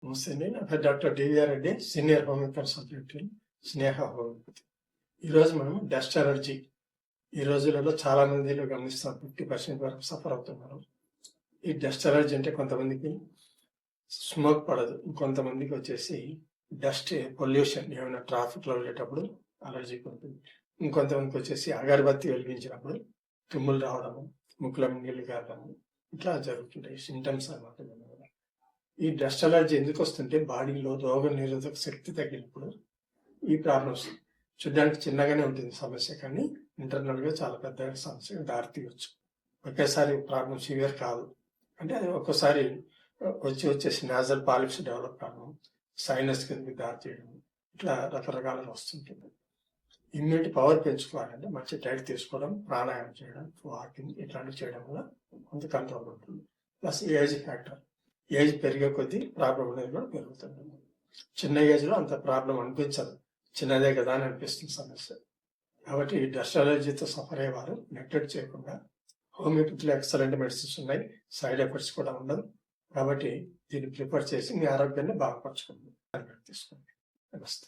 నమస్తే అండి. నా పేరు doctor DVR Reddy, senior homeo consultant, Sneha homeopathy. ఈరోజు మనం డస్ట్ అలర్జీ ఈ రోజులలో చాలా మందిలో గమనిస్తాం. 50% వరకు సఫర్ అవుతున్నారు. ఈ డస్ట్ అలర్జీ అంటే కొంతమందికి స్మోక్ పడదు, ఇంకొంతమందికి వచ్చేసి డస్ట్ పొల్యూషన్, ఏమైనా ట్రాఫిక్లో వెళ్ళేటప్పుడు అలర్జీ ఉంటుంది. ఇంకొంతమందికి వచ్చేసి అగరబత్తి వెలిగించినప్పుడు తుమ్ములు రావడము, ముక్కులో నీళ్లు కారడము, ఇట్లా జరుగుతుంటాయి సింటమ్స్ అన్నమాట. ఈ డస్ట్ అలర్జీ ఎందుకు వస్తుంటే బాడీలో రోగ నిరోధక శక్తి తగ్గినప్పుడు ఈ ప్రాబ్లమ్స్. చూడడానికి చిన్నగానే ఉంటుంది సమస్య, కానీ ఇంటర్నల్గా చాలా పెద్ద సమస్య దారితీయవచ్చు. ఒకేసారి ప్రాబ్లం సివియర్ కాదు, అంటే అది ఒక్కోసారి వచ్చేసి నాజల్ పాలిప్స్ డెవలప్ కావడం, సైనస్ కిందకి దారి చేయడం, ఇట్లా రకరకాలుగా వస్తుంటుంది. ఇమ్యూనిటీ పవర్ పెంచుకోవాలంటే మంచి డైట్ తీసుకోవడం, ప్రాణాయామం చేయడం, వాకింగ్ ఇట్లాంటివి చేయడం వల్ల కొంత కంట్రోల్ ఉంటుంది. ప్లస్ ఏజ్ ఫ్యాక్టర్, ఏజ్ పెరిగే కొద్దీ ప్రాబ్లం అనేది కూడా పెరుగుతుంది. చిన్న ఏజ్లో అంత ప్రాబ్లం అనిపించదు, చిన్నదే కదా అని అనిపిస్తుంది సమస్య. కాబట్టి డస్ట్ అలర్జీతో సఫర్ అయ్యేవారు నెగ్లెక్ట్ చేయకుండా, హోమియోపతిలో ఎక్సలెంట్ మెడిసిన్స్ ఉన్నాయి, సైడ్ ఎఫెక్ట్స్ కూడా ఉండవు. కాబట్టి దీన్ని ప్రిఫర్ చేసి మీ ఆరోగ్యాన్ని బాగుపరచుకోండి, తీసుకోండి. నమస్తే.